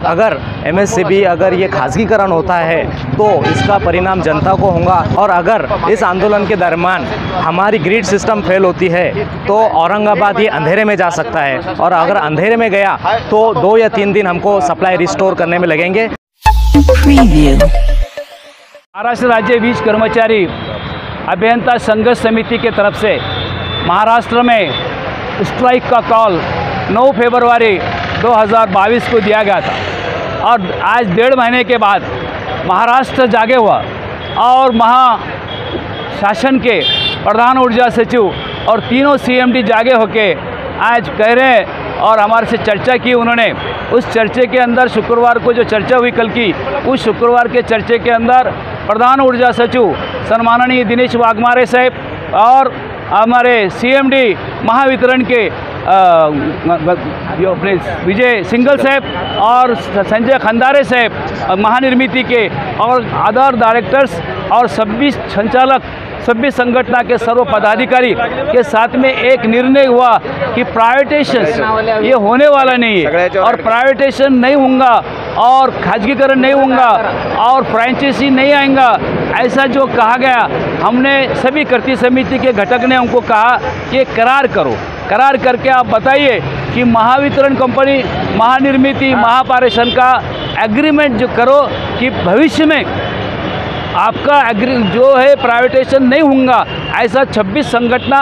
अगर एमएससीबी अगर ये खासगीकरण होता है तो इसका परिणाम जनता को होगा, और अगर इस आंदोलन के दरमियान हमारी ग्रिड सिस्टम फेल होती है तो औरंगाबाद ये अंधेरे में जा सकता है, और अगर अंधेरे में गया तो 2 या 3 दिन हमको सप्लाई रिस्टोर करने में लगेंगे। महाराष्ट्र राज्य वीज कर्मचारी अभियंता संघर्ष समिति के तरफ से महाराष्ट्र में स्ट्राइक का कॉल 9 फरवरी 2022 को दिया गया था, और आज 1.5 महीने के बाद महाराष्ट्र जागे हुआ और महाशासन के प्रधान ऊर्जा सचिव और तीनों सीएमडी जागे होके आज कह रहे हैं और हमारे से चर्चा की उन्होंने। उस चर्चे के अंदर शुक्रवार को जो चर्चा हुई कल की, उस शुक्रवार के चर्चे के अंदर प्रधान ऊर्जा सचिव सम्माननीय दिनेश वाघमारे साहब और हमारे सीएमडी महावितरण के अपने विजय सिंघल साहब और संजय खंदारे साहब महानिर्मिती के और अदर डायरेक्टर्स और 26 संचालक 26 संगठन के सर्व पदाधिकारी के साथ में एक निर्णय हुआ कि प्राइवेटाइजेशन ये होने वाला नहीं है, और प्राइवेटाइजेशन नहीं होगा और खाजगीकरण नहीं होगा और फ्रेंचाइजी नहीं आएगा, ऐसा जो कहा गया। हमने सभी कृषि समिति के घटक ने हमको कहा कि करार करो, करार करके आप बताइए कि महावितरण कंपनी, महानिर्मिती, महापारेषण का एग्रीमेंट जो करो कि भविष्य में आपका जो है प्राइवेटाइजेशन नहीं होगा। ऐसा 26 संगठन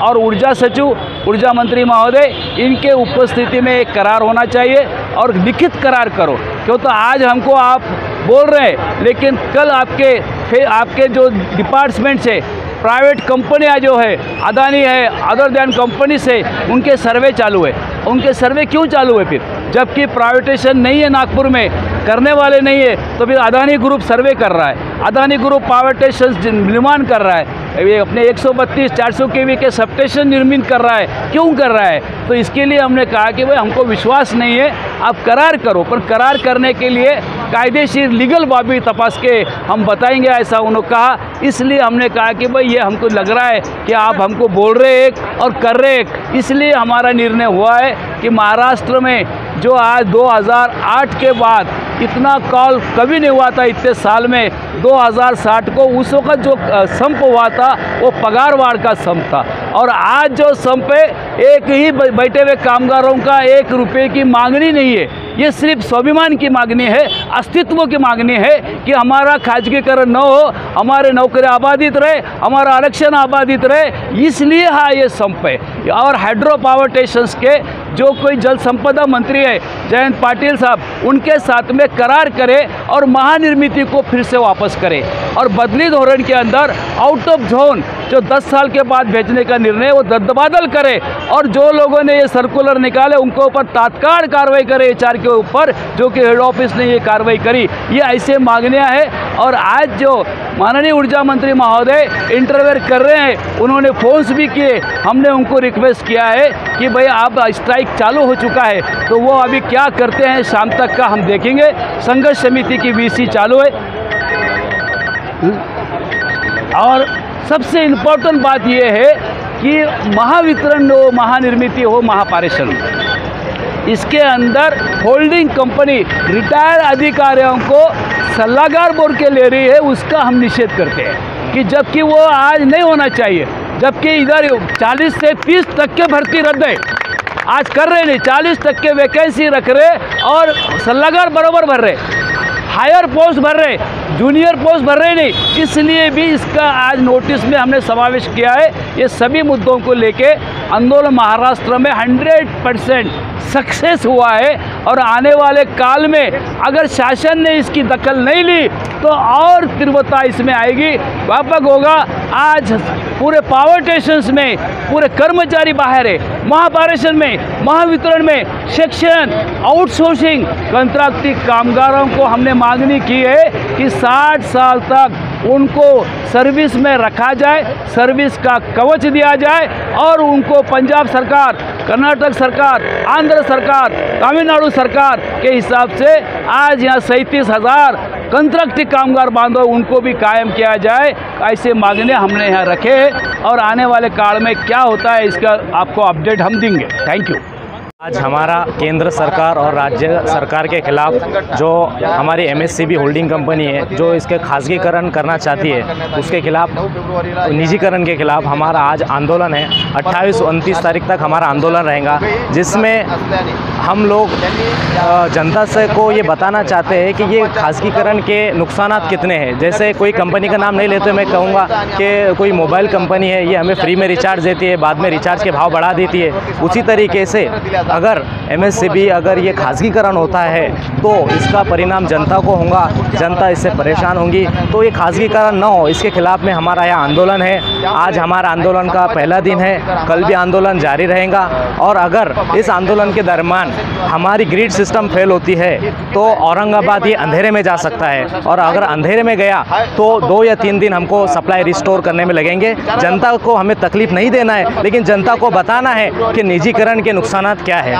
और ऊर्जा सचिव, ऊर्जा मंत्री महोदय, इनके उपस्थिति में एक करार होना चाहिए और लिखित करार करो। क्यों तो आज हमको आप बोल रहे हैं, लेकिन कल आपके जो डिपार्टमेंट से प्राइवेट कंपनियां जो है, अदानी है, अदर दैन कंपनी से उनके सर्वे चालू है। उनके सर्वे क्यों चालू है फिर, जबकि प्राइवेटाइजेशन नहीं है, नागपुर में करने वाले नहीं है, तो फिर अदानी ग्रुप सर्वे कर रहा है, अदानी ग्रुप पावर स्टेशन निर्माण कर रहा है, ये अपने 132 400 केवी के सब स्टेशन निर्मित कर रहा है, क्यों कर रहा है? तो इसके लिए हमने कहा कि भाई हमको विश्वास नहीं है, आप करार करो, पर करार करने के लिए कायदेशीर लीगल बाबी तपास के हम बताएंगे, ऐसा उन्होंने कहा। इसलिए हमने कहा कि भाई ये हमको लग रहा है कि आप हमको बोल रहे एक और कर रहे एक, इसलिए हमारा निर्णय हुआ है कि महाराष्ट्र में जो आज 2008 के बाद इतना कॉल कभी नहीं हुआ था इतने साल में, 2060 को उस वक्त जो संप हुआ था वो पगारवाड़ का संप था, और आज जो संप है एक ही बैठे हुए कामगारों का 1 रुपये की मांगनी नहीं है, ये सिर्फ स्वाभिमान की मांगनी है, अस्तित्व की मांगनी है कि हमारा खाजगीकरण न हो, हमारे नौकरी आबादित रहे, हमारा आरक्षण आबादित रहे, इसलिए हाँ ये संप है। और हाइड्रो पावर स्टेशंस के जो कोई जल संपदा मंत्री है जयंत पाटिल साहब, उनके साथ में करार करे और महानिर्मिती को फिर से वापस करे, और बदली धोरण के अंदर आउट ऑफ जोन जो 10 साल के बाद भेजने का निर्णय वो रद्दबादल करे, और जो लोगों ने ये सर्कुलर निकाले उनको ऊपर तात्काल कार्रवाई करे, HR के ऊपर, जो कि हेड ऑफिस ने ये कार्रवाई करी। ये ऐसे मांगनियाँ हैं, और आज जो माननीय ऊर्जा मंत्री महोदय इंटरवेयर कर रहे हैं, उन्होंने फोन्स भी किए, हमने उनको रिक्वेस्ट किया है कि भाई आप स्ट्राइक चालू हो चुका है, तो वो अभी क्या करते हैं शाम तक का हम देखेंगे। संघर्ष समिति की VC चालू है, और सबसे इम्पोर्टेंट बात यह है कि महावितरण हो, महानिर्मिती हो, महापारेषण, इसके अंदर होल्डिंग कंपनी रिटायर अधिकारियों को सलाहकार बोल के ले रही है, उसका हम निषेध करते हैं कि जबकि वो आज नहीं होना चाहिए, जबकि इधर 40 से 30 तक के भर्ती रद्द है, आज कर रहे नहीं, 40% के वैकेंसी रख रहे और सलाहकार बराबर भर रहे, हायर पोस्ट भर रहे, जूनियर पोस्ट भर रहे नहीं। इसलिए भी इसका आज नोटिस में हमने समावेश किया है। ये सभी मुद्दों को लेके आंदोलन महाराष्ट्र में 100% सक्सेस हुआ है, और आने वाले काल में अगर शासन ने इसकी दखल नहीं ली तो और तीव्रता इसमें आएगी, व्यापक होगा। आज पूरे पावर स्टेशंस में पूरे कर्मचारी बाहर है, महापारेषण में, महावितरण में, सेक्शन आउटसोर्सिंग कंट्रैक्टी कामगारों को हमने मांगनी की है कि 60 साल तक उनको सर्विस में रखा जाए, सर्विस का कवच दिया जाए, और उनको पंजाब सरकार, कर्नाटक सरकार, आंध्र सरकार, तमिलनाडु सरकार के हिसाब से आज यहाँ 37,000 कंट्रैक्टी कामगार बांधव उनको भी कायम किया जाए। ऐसे मांगने हमने यहाँ रखे हैं, और आने वाले काल में क्या होता है इसका आपको अपडेट हम देंगे। Thank you. आज हमारा केंद्र सरकार और राज्य सरकार के खिलाफ जो हमारी एमएससीबी होल्डिंग कंपनी है जो इसके खासगीकरण करना चाहती है उसके खिलाफ, निजीकरण के खिलाफ हमारा आज आंदोलन है। 28-29 तारीख तक हमारा आंदोलन रहेगा, जिसमें हम लोग जनता से को ये बताना चाहते हैं कि ये खासगीकरण के नुकसानात कितने हैं। जैसे कोई कंपनी का नाम नहीं लेते, मैं कहूँगा कि कोई मोबाइल कंपनी है, ये हमें फ्री में रिचार्ज देती है, बाद में रिचार्ज के भाव बढ़ा देती है। उसी तरीके से अगर एमएससीबी अगर ये खासगीकरण होता है तो इसका परिणाम जनता को होगा, जनता इससे परेशान होंगी। तो ये खासगीकरण ना हो, इसके खिलाफ में हमारा यह आंदोलन है। आज हमारा आंदोलन का पहला दिन है, कल भी आंदोलन जारी रहेगा। और अगर इस आंदोलन के दरमियान हमारी ग्रिड सिस्टम फेल होती है तो औरंगाबाद ये अंधेरे में जा सकता है, और अगर अंधेरे में गया तो 2 या 3 दिन हमको सप्लाई रिस्टोर करने में लगेंगे। जनता को हमें तकलीफ नहीं देना है, लेकिन जनता को बताना है कि निजीकरण के नुकसानात क्या है।